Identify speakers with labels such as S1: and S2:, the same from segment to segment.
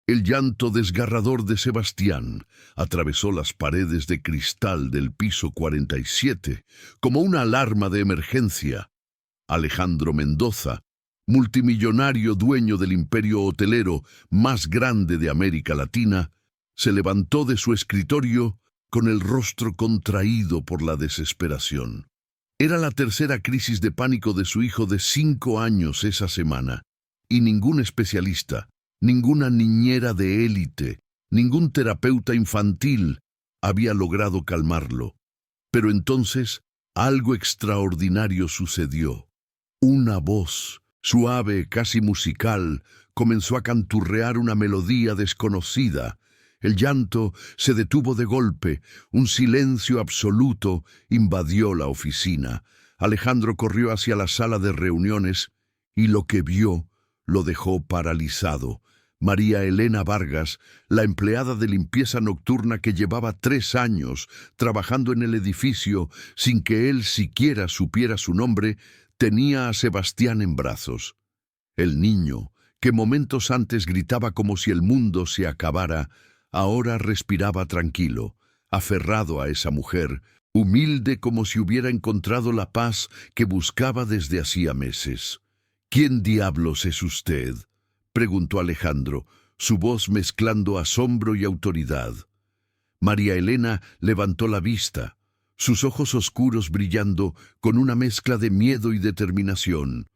S1: El llanto desgarrador de Sebastián atravesó las paredes de cristal del piso 47 como una alarma de emergencia. Alejandro Mendoza, multimillonario dueño del imperio hotelero más grande de América Latina, se levantó de su escritorio con el rostro contraído por la desesperación. Era la tercera crisis de pánico de su hijo de 5 años esa semana, y ningún especialista, ninguna niñera de élite, ningún terapeuta infantil había logrado calmarlo. Pero entonces algo extraordinario sucedió. Una voz, suave, casi musical, comenzó a canturrear una melodía desconocida. El llanto se detuvo de golpe, un silencio absoluto invadió la oficina. Alejandro corrió hacia la sala de reuniones y lo que vio lo dejó paralizado. María Elena Vargas, la empleada de limpieza nocturna que llevaba 3 años trabajando en el edificio sin que él siquiera supiera su nombre, tenía a Sebastián en brazos. El niño, que momentos antes gritaba como si el mundo se acabara, ahora respiraba tranquilo, aferrado a esa mujer, humilde como si hubiera encontrado la paz que buscaba desde hacía meses. «¿Quién diablos es usted?», preguntó Alejandro, su voz mezclando asombro y autoridad. María Elena levantó la vista, sus ojos oscuros brillando con una mezcla de miedo y determinación.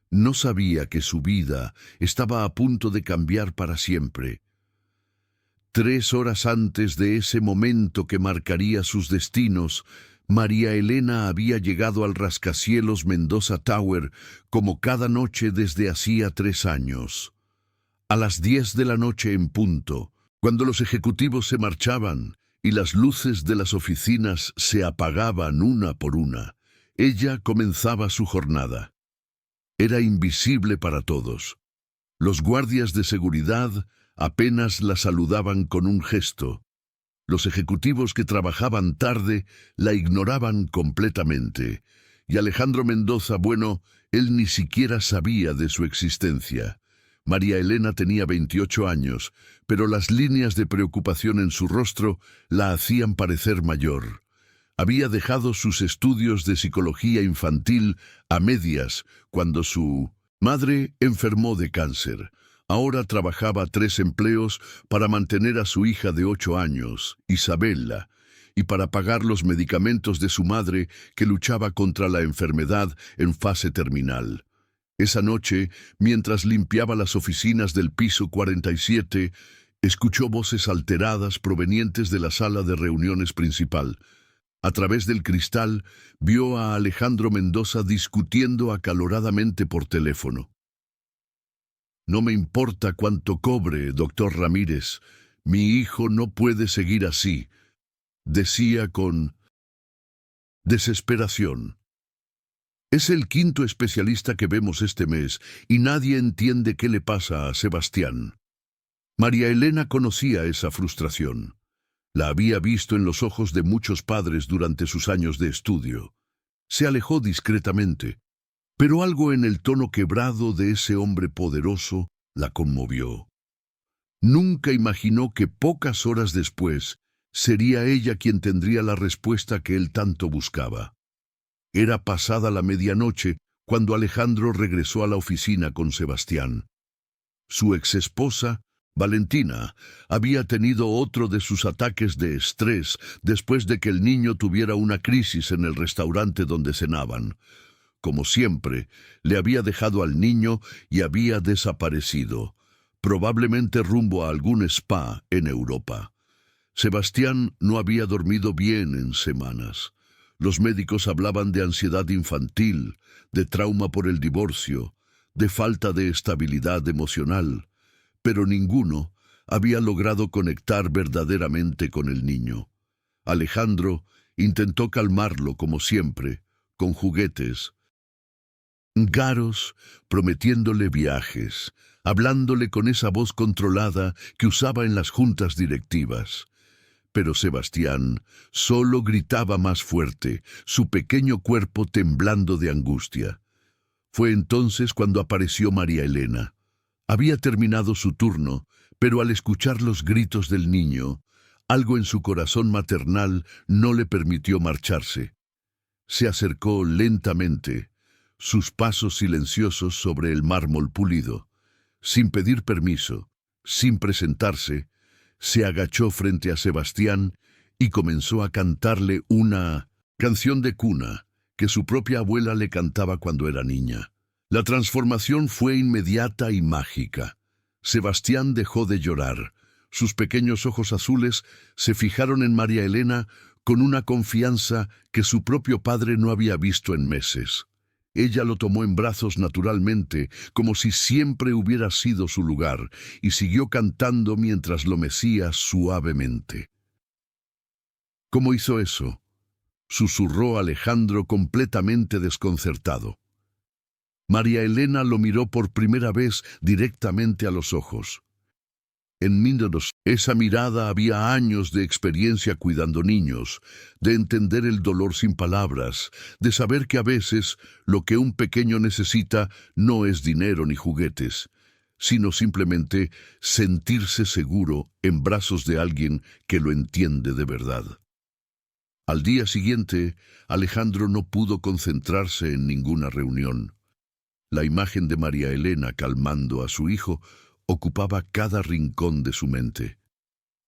S1: No sabía que su vida estaba a punto de cambiar para siempre. 3 horas antes de ese momento que marcaría sus destinos, María Elena había llegado al rascacielos Mendoza Tower como cada noche desde hacía 3 años. A las 10 de la noche en punto, cuando los ejecutivos se marchaban y las luces de las oficinas se apagaban una por una, ella comenzaba su jornada. Era invisible para todos. Los guardias de seguridad apenas la saludaban con un gesto. Los ejecutivos que trabajaban tarde la ignoraban completamente. Y Alejandro Mendoza, bueno, él ni siquiera sabía de su existencia. María Elena tenía 28 años, pero las líneas de preocupación en su rostro la hacían parecer mayor. Había dejado sus estudios de psicología infantil a medias cuando su madre enfermó de cáncer. Ahora trabajaba 3 empleos para mantener a su hija de 8 años, Isabella, y para pagar los medicamentos de su madre que luchaba contra la enfermedad en fase terminal. Esa noche, mientras limpiaba las oficinas del piso 47, escuchó voces alteradas provenientes de la sala de reuniones principal. A través del cristal, vio a Alejandro Mendoza discutiendo acaloradamente por teléfono. «No me importa cuánto cobre, doctor Ramírez. Mi hijo no puede seguir así», decía con desesperación. «Es el 5º especialista que vemos este mes y nadie entiende qué le pasa a Sebastián». María Elena conocía esa frustración. La había visto en los ojos de muchos padres durante sus años de estudio. Se alejó discretamente, pero algo en el tono quebrado de ese hombre poderoso la conmovió. Nunca imaginó que pocas horas después sería ella quien tendría la respuesta que él tanto buscaba. Era pasada la medianoche cuando Alejandro regresó a la oficina con Sebastián. Su exesposa, Valentina, había tenido otro de sus ataques de estrés después de que el niño tuviera una crisis en el restaurante donde cenaban. Como siempre, le había dejado al niño y había desaparecido, probablemente rumbo a algún spa en Europa. Sebastián no había dormido bien en semanas. Los médicos hablaban de ansiedad infantil, de trauma por el divorcio, de falta de estabilidad emocional, pero ninguno había logrado conectar verdaderamente con el niño. Alejandro intentó calmarlo como siempre, con juguetes, caros, prometiéndole viajes, hablándole con esa voz controlada que usaba en las juntas directivas. Pero Sebastián solo gritaba más fuerte, su pequeño cuerpo temblando de angustia. Fue entonces cuando apareció María Elena. Había terminado su turno, Pero al escuchar los gritos del niño, algo en su corazón maternal no le permitió marcharse. Se acercó lentamente, sus pasos silenciosos sobre el mármol pulido. Sin pedir permiso, sin presentarse, se agachó frente a Sebastián y comenzó a cantarle una canción de cuna que su propia abuela le cantaba cuando era niña. La transformación fue inmediata y mágica. Sebastián dejó de llorar. Sus pequeños ojos azules se fijaron en María Elena con una confianza que su propio padre no había visto en meses. Ella lo tomó en brazos naturalmente, como si siempre hubiera sido su lugar, y siguió cantando mientras lo mecía suavemente. ¿Cómo hizo eso?, susurró Alejandro completamente desconcertado. María Elena lo miró por primera vez directamente a los ojos. En Míndonos, esa mirada había años de experiencia cuidando niños, de entender el dolor sin palabras, de saber que a veces lo que un pequeño necesita no es dinero ni juguetes, sino simplemente sentirse seguro en brazos de alguien que lo entiende de verdad. Al día siguiente, Alejandro no pudo concentrarse en ninguna reunión. La imagen de María Elena calmando a su hijo ocupaba cada rincón de su mente.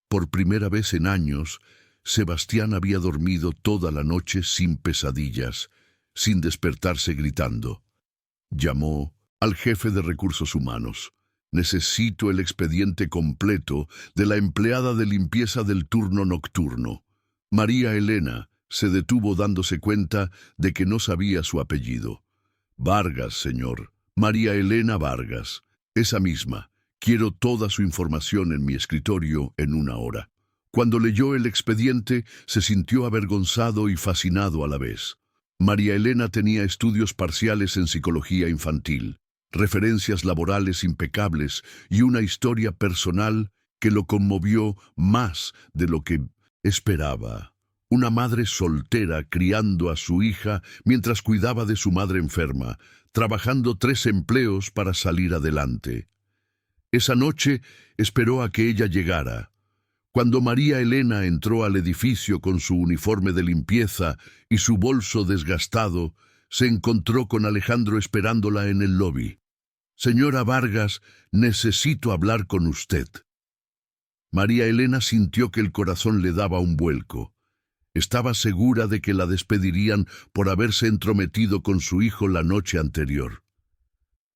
S1: Por primera vez en años, Sebastián había dormido toda la noche sin pesadillas, sin despertarse gritando. Llamó al jefe de recursos humanos. Necesito el expediente completo de la empleada de limpieza del turno nocturno. María Elena se detuvo dándose cuenta de que no sabía su apellido. Vargas, señor. María Elena Vargas. Esa misma. Quiero toda su información en mi escritorio en 1 hora. Cuando leyó el expediente, se sintió avergonzado y fascinado a la vez. María Elena tenía estudios parciales en psicología infantil, referencias laborales impecables y una historia personal que lo conmovió más de lo que esperaba. Una madre soltera criando a su hija mientras cuidaba de su madre enferma, trabajando 3 empleos para salir adelante. Esa noche esperó a que ella llegara. Cuando María Elena entró al edificio con su uniforme de limpieza y su bolso desgastado, se encontró con Alejandro esperándola en el lobby. «Señora Vargas, necesito hablar con usted». María Elena sintió que el corazón le daba un vuelco. Estaba segura de que la despedirían por haberse entrometido con su hijo la noche anterior.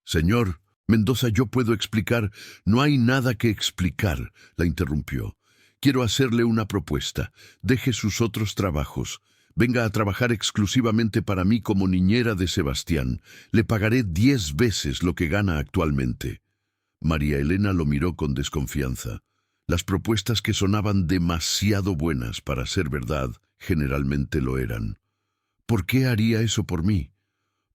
S1: «Señor Mendoza, yo puedo explicar». «No hay nada que explicar», la interrumpió. «Quiero hacerle una propuesta. Deje sus otros trabajos. Venga a trabajar exclusivamente para mí como niñera de Sebastián. Le pagaré 10 veces lo que gana actualmente». María Elena lo miró con desconfianza. Las propuestas que sonaban demasiado buenas para ser verdad generalmente lo eran. «¿Por qué haría eso por mí?»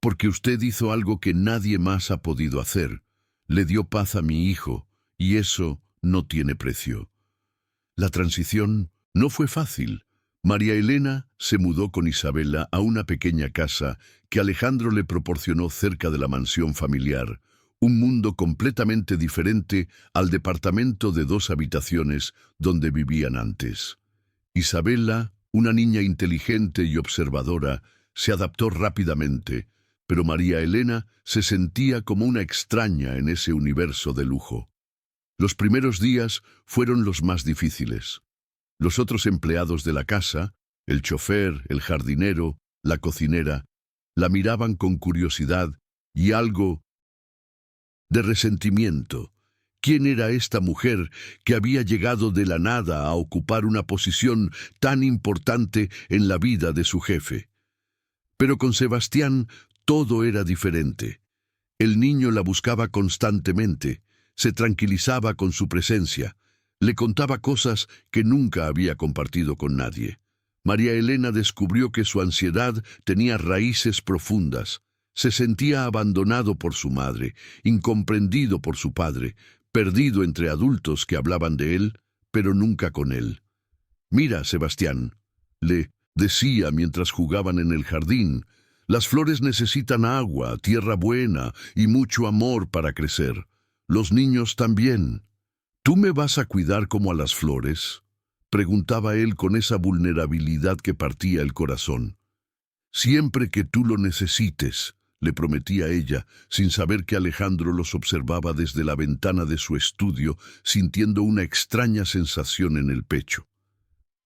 S1: «Porque usted hizo algo que nadie más ha podido hacer. Le dio paz a mi hijo, y eso no tiene precio». La transición no fue fácil. María Elena se mudó con Isabela a una pequeña casa que Alejandro le proporcionó cerca de la mansión familiar, un mundo completamente diferente al departamento de 2 habitaciones donde vivían antes. Isabela, una niña inteligente y observadora, se adaptó rápidamente, pero María Elena se sentía como una extraña en ese universo de lujo. Los primeros días fueron los más difíciles. Los otros empleados de la casa, el chofer, el jardinero, la cocinera, la miraban con curiosidad y algo de resentimiento. ¿Quién era esta mujer que había llegado de la nada a ocupar una posición tan importante en la vida de su jefe? Pero con Sebastián todo era diferente. El niño la buscaba constantemente, se tranquilizaba con su presencia, le contaba cosas que nunca había compartido con nadie. María Elena descubrió que su ansiedad tenía raíces profundas. Se sentía abandonado por su madre, incomprendido por su padre, perdido entre adultos que hablaban de él, pero nunca con él. «Mira, Sebastián», le decía mientras jugaban en el jardín, «las flores necesitan agua, tierra buena y mucho amor para crecer. Los niños también. ¿Tú me vas a cuidar como a las flores?, preguntaba él con esa vulnerabilidad que partía el corazón. Siempre que tú lo necesites, le prometía ella, sin saber que Alejandro los observaba desde la ventana de su estudio, sintiendo una extraña sensación en el pecho.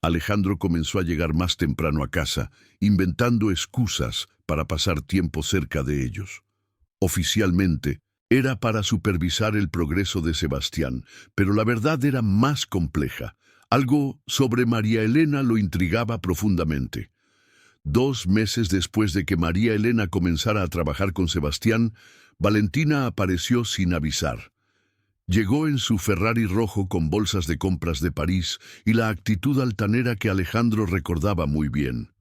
S1: Alejandro comenzó a llegar más temprano a casa, inventando excusas para pasar tiempo cerca de ellos. Oficialmente, era para supervisar el progreso de Sebastián, pero la verdad era más compleja. Algo sobre María Elena lo intrigaba profundamente. 2 meses después de que María Elena comenzara a trabajar con Sebastián, Valentina apareció sin avisar. Llegó en su Ferrari rojo con bolsas de compras de París y la actitud altanera que Alejandro recordaba muy bien.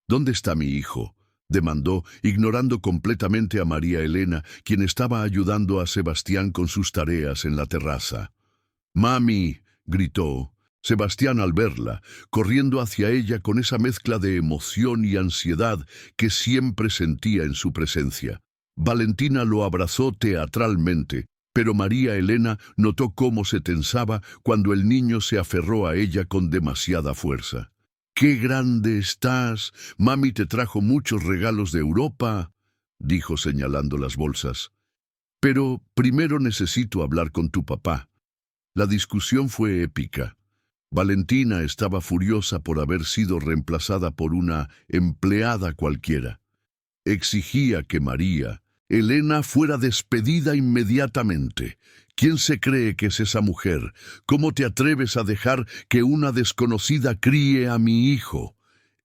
S1: «¿Dónde está mi hijo?», demandó, ignorando completamente a María Elena, quien estaba ayudando a Sebastián con sus tareas en la terraza. «¡Mami!», gritó Sebastián al verla, corriendo hacia ella con esa mezcla de emoción y ansiedad que siempre sentía en su presencia. Valentina lo abrazó teatralmente, pero María Elena notó cómo se tensaba cuando el niño se aferró a ella con demasiada fuerza. «¡Qué grande estás! Mami te trajo muchos regalos de Europa», dijo señalando las bolsas. «Pero primero necesito hablar con tu papá». La discusión fue épica. Valentina estaba furiosa por haber sido reemplazada por una empleada cualquiera. Exigía que María Elena fuera despedida inmediatamente. ¿Quién se cree que es esa mujer? ¿Cómo te atreves a dejar que una desconocida críe a mi hijo?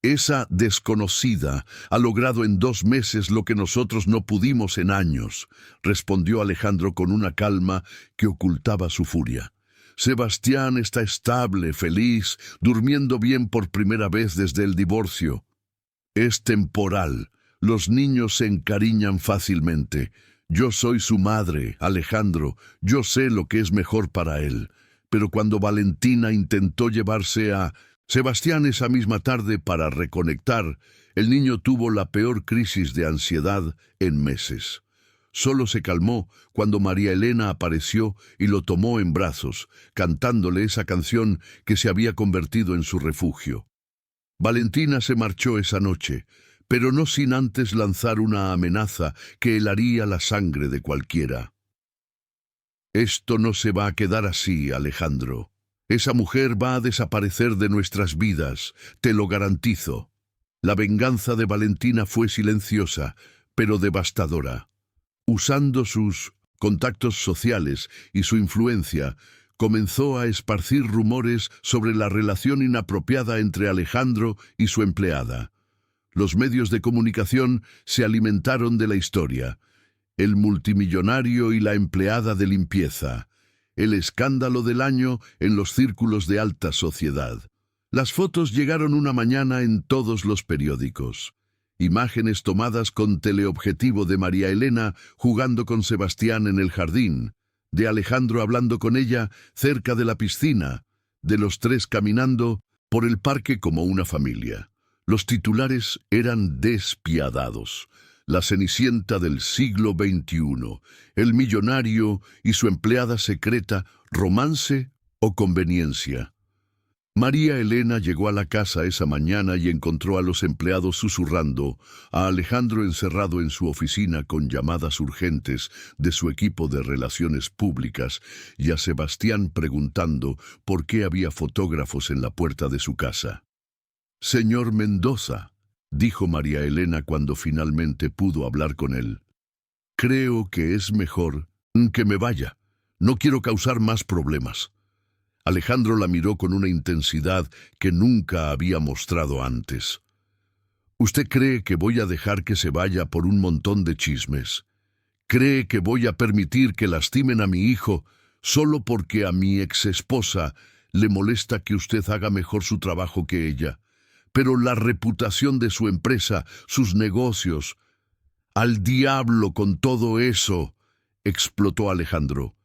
S1: Esa desconocida ha logrado en 2 meses lo que nosotros no pudimos en años, respondió Alejandro con una calma que ocultaba su furia. Sebastián está estable, feliz, durmiendo bien por primera vez desde el divorcio. Es temporal. Los niños se encariñan fácilmente. Yo soy su madre, Alejandro. Yo sé lo que es mejor para él. Pero cuando Valentina intentó llevarse a Sebastián esa misma tarde para reconectar, el niño tuvo la peor crisis de ansiedad en meses. Solo se calmó cuando María Elena apareció y lo tomó en brazos, cantándole esa canción que se había convertido en su refugio. Valentina se marchó esa noche, pero no sin antes lanzar una amenaza que helaría la sangre de cualquiera. «Esto no se va a quedar así, Alejandro. Esa mujer va a desaparecer de nuestras vidas, te lo garantizo». La venganza de Valentina fue silenciosa, pero devastadora. Usando sus contactos sociales y su influencia, comenzó a esparcir rumores sobre la relación inapropiada entre Alejandro y su empleada. Los medios de comunicación se alimentaron de la historia. El multimillonario y la empleada de limpieza. El escándalo del año en los círculos de alta sociedad. Las fotos llegaron una mañana en todos los periódicos. Imágenes tomadas con teleobjetivo de María Elena jugando con Sebastián en el jardín, de Alejandro hablando con ella cerca de la piscina, de los 3 caminando por el parque como una familia. Los titulares eran despiadados. La Cenicienta del siglo XXI, el millonario y su empleada secreta, romance o conveniencia. María Elena llegó a la casa esa mañana y encontró a los empleados susurrando, a Alejandro encerrado en su oficina con llamadas urgentes de su equipo de relaciones públicas y a Sebastián preguntando por qué había fotógrafos en la puerta de su casa. «Señor Mendoza», dijo María Elena cuando finalmente pudo hablar con él, «creo que es mejor que me vaya. No quiero causar más problemas». Alejandro la miró con una intensidad que nunca había mostrado antes. «¿Usted cree que voy a dejar que se vaya por un montón de chismes? ¿Cree que voy a permitir que lastimen a mi hijo solo porque a mi exesposa le molesta que usted haga mejor su trabajo que ella? Pero la reputación de su empresa, sus negocios... ¡Al diablo con todo eso!», explotó Alejandro.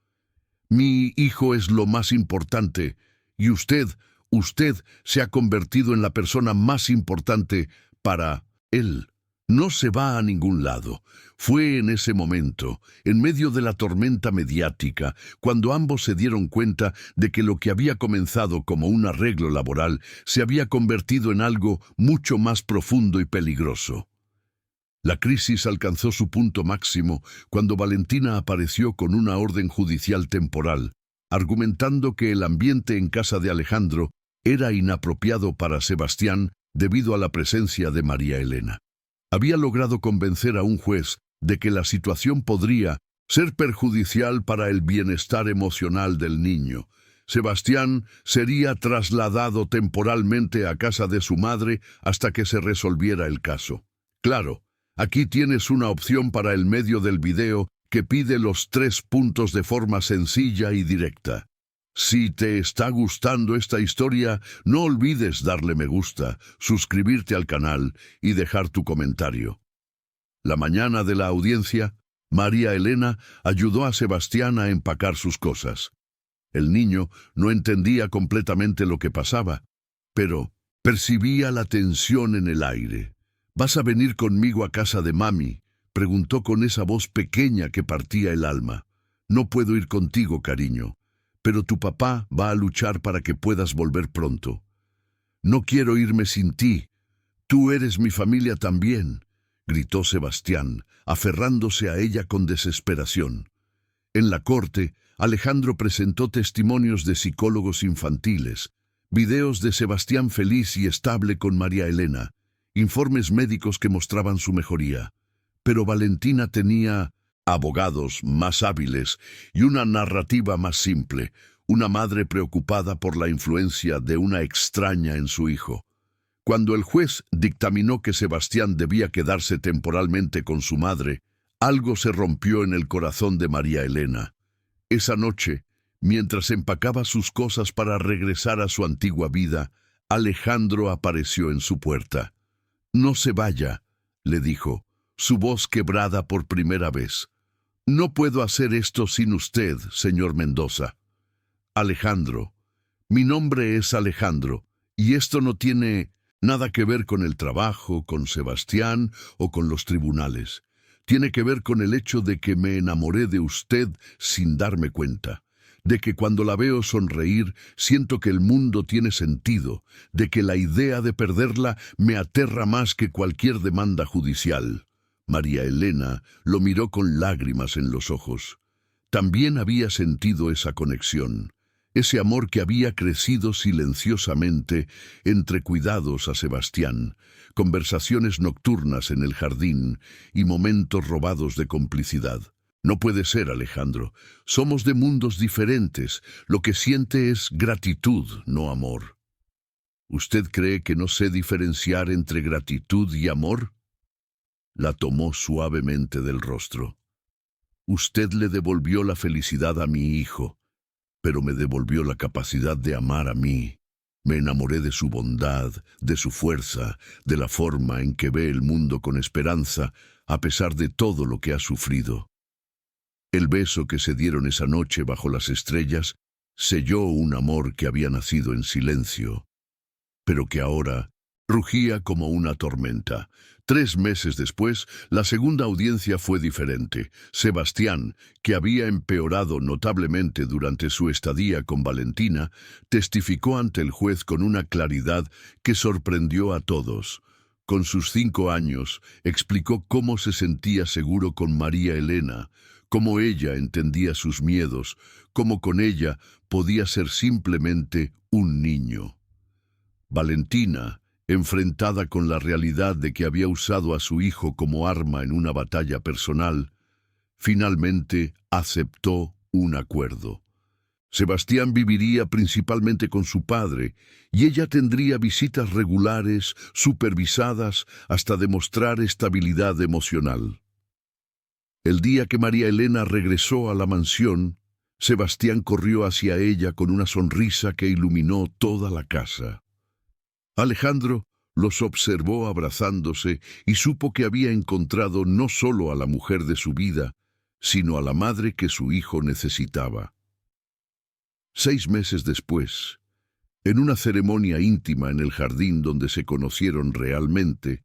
S1: «Mi hijo es lo más importante, y usted se ha convertido en la persona más importante para él». No se va a ningún lado. Fue en ese momento, en medio de la tormenta mediática, cuando ambos se dieron cuenta de que lo que había comenzado como un arreglo laboral se había convertido en algo mucho más profundo y peligroso. La crisis alcanzó su punto máximo cuando Valentina apareció con una orden judicial temporal, argumentando que el ambiente en casa de Alejandro era inapropiado para Sebastián debido a la presencia de María Elena. Había logrado convencer a un juez de que la situación podría ser perjudicial para el bienestar emocional del niño. Sebastián sería trasladado temporalmente a casa de su madre hasta que se resolviera el caso. Claro, aquí tienes una opción para el medio del video que pide los 3 puntos de forma sencilla y directa. Si te está gustando esta historia, no olvides darle me gusta, suscribirte al canal y dejar tu comentario. La mañana de la audiencia, María Elena ayudó a Sebastián a empacar sus cosas. El niño no entendía completamente lo que pasaba, pero percibía la tensión en el aire. «¿Vas a venir conmigo a casa de mami?», preguntó con esa voz pequeña que partía el alma. «No puedo ir contigo, cariño, pero tu papá va a luchar para que puedas volver pronto». «No quiero irme sin ti. Tú eres mi familia también», gritó Sebastián, aferrándose a ella con desesperación. En la corte, Alejandro presentó testimonios de psicólogos infantiles, videos de Sebastián feliz y estable con María Elena, informes médicos que mostraban su mejoría. Pero Valentina tenía abogados más hábiles y una narrativa más simple, una madre preocupada por la influencia de una extraña en su hijo. Cuando el juez dictaminó que Sebastián debía quedarse temporalmente con su madre, algo se rompió en el corazón de María Elena. Esa noche, mientras empacaba sus cosas para regresar a su antigua vida, Alejandro apareció en su puerta. «No se vaya», le dijo, su voz quebrada por primera vez. «No puedo hacer esto sin usted, señor Mendoza». «Alejandro, mi nombre es Alejandro, y esto no tiene nada que ver con el trabajo, con Sebastián o con los tribunales. Tiene que ver con el hecho de que me enamoré de usted sin darme cuenta, de que cuando la veo sonreír siento que el mundo tiene sentido, de que la idea de perderla me aterra más que cualquier demanda judicial». María Elena lo miró con lágrimas en los ojos. También había sentido esa conexión, ese amor que había crecido silenciosamente entre cuidados a Sebastián, conversaciones nocturnas en el jardín y momentos robados de complicidad. «No puede ser, Alejandro. Somos de mundos diferentes. Lo que siente es gratitud, no amor». «¿Usted cree que no sé diferenciar entre gratitud y amor?». La tomó suavemente del rostro. «Usted le devolvió la felicidad a mi hijo, pero me devolvió la capacidad de amar a mí. Me enamoré de su bondad, de su fuerza, de la forma en que ve el mundo con esperanza, a pesar de todo lo que ha sufrido». El beso que se dieron esa noche bajo las estrellas selló un amor que había nacido en silencio, pero que ahora rugía como una tormenta. 3 meses después, la segunda audiencia fue diferente. Sebastián, que había empeorado notablemente durante su estadía con Valentina, testificó ante el juez con una claridad que sorprendió a todos. Con sus 5 años, explicó cómo se sentía seguro con María Elena, cómo ella entendía sus miedos, cómo con ella podía ser simplemente un niño. Valentina, enfrentada con la realidad de que había usado a su hijo como arma en una batalla personal, finalmente aceptó un acuerdo. Sebastián viviría principalmente con su padre y ella tendría visitas regulares, supervisadas, hasta demostrar estabilidad emocional. El día que María Elena regresó a la mansión, Sebastián corrió hacia ella con una sonrisa que iluminó toda la casa. Alejandro los observó abrazándose y supo que había encontrado no solo a la mujer de su vida, sino a la madre que su hijo necesitaba. 6 meses después, en una ceremonia íntima en el jardín donde se conocieron realmente,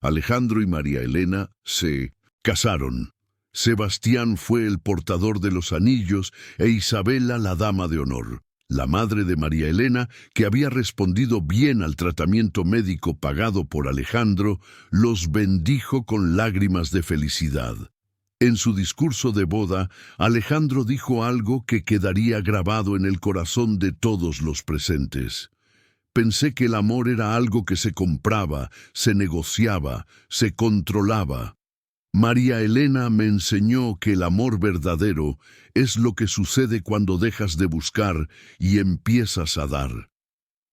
S1: Alejandro y María Elena se casaron. Sebastián fue el portador de los anillos e Isabela la dama de honor. La madre de María Elena, que había respondido bien al tratamiento médico pagado por Alejandro, los bendijo con lágrimas de felicidad. En su discurso de boda, Alejandro dijo algo que quedaría grabado en el corazón de todos los presentes. Pensé que el amor era algo que se compraba, se negociaba, se controlaba. María Elena me enseñó que el amor verdadero es lo que sucede cuando dejas de buscar y empiezas a dar.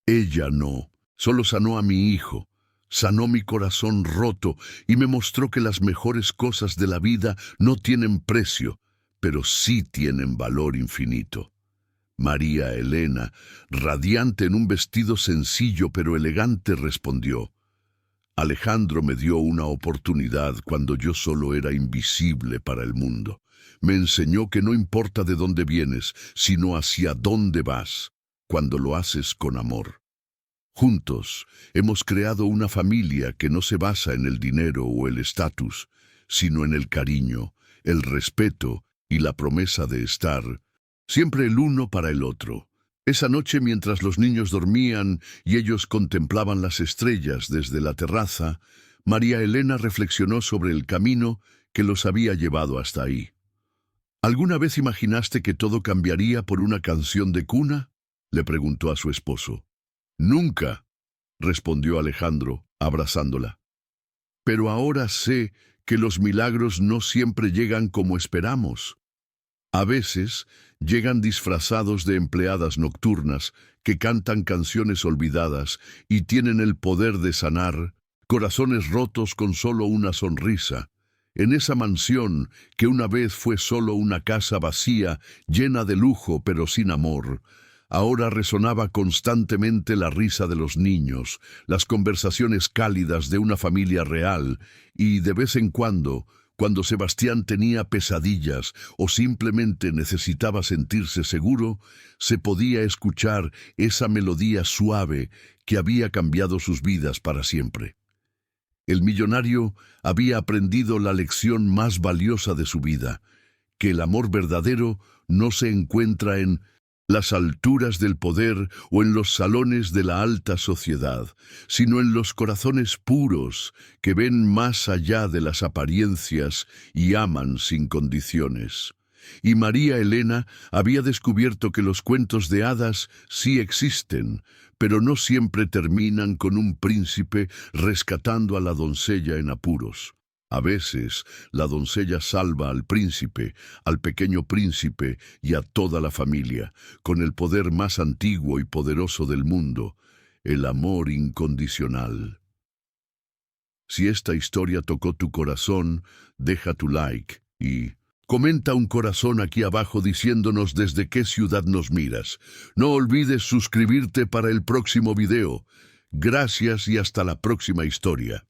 S1: Ella no, solo sanó a mi hijo, sanó mi corazón roto y me mostró que las mejores cosas de la vida no tienen precio, pero sí tienen valor infinito. María Elena, radiante en un vestido sencillo pero elegante, respondió: Alejandro me dio una oportunidad cuando yo solo era invisible para el mundo. Me enseñó que no importa de dónde vienes, sino hacia dónde vas, cuando lo haces con amor. Juntos hemos creado una familia que no se basa en el dinero o el estatus, sino en el cariño, el respeto y la promesa de estar siempre el uno para el otro. Esa noche, mientras los niños dormían y ellos contemplaban las estrellas desde la terraza, María Elena reflexionó sobre el camino que los había llevado hasta ahí. ¿Alguna vez imaginaste que todo cambiaría por una canción de cuna?, le preguntó a su esposo. Nunca, respondió Alejandro, abrazándola. Pero ahora sé que los milagros no siempre llegan como esperamos. A veces llegan disfrazados de empleadas nocturnas que cantan canciones olvidadas y tienen el poder de sanar corazones rotos con solo una sonrisa. En esa mansión, que una vez fue solo una casa vacía, llena de lujo pero sin amor, ahora resonaba constantemente la risa de los niños, las conversaciones cálidas de una familia real y, de vez en cuando Sebastián tenía pesadillas o simplemente necesitaba sentirse seguro, se podía escuchar esa melodía suave que había cambiado sus vidas para siempre. El millonario había aprendido la lección más valiosa de su vida, que el amor verdadero no se encuentra en las alturas del poder o en los salones de la alta sociedad, sino en los corazones puros que ven más allá de las apariencias y aman sin condiciones. Y María Elena había descubierto que los cuentos de hadas sí existen, pero no siempre terminan con un príncipe rescatando a la doncella en apuros. A veces, la doncella salva al príncipe, al pequeño príncipe y a toda la familia, con el poder más antiguo y poderoso del mundo, el amor incondicional. Si esta historia tocó tu corazón, deja tu like y comenta un corazón aquí abajo diciéndonos desde qué ciudad nos miras. No olvides suscribirte para el próximo video. Gracias y hasta la próxima historia.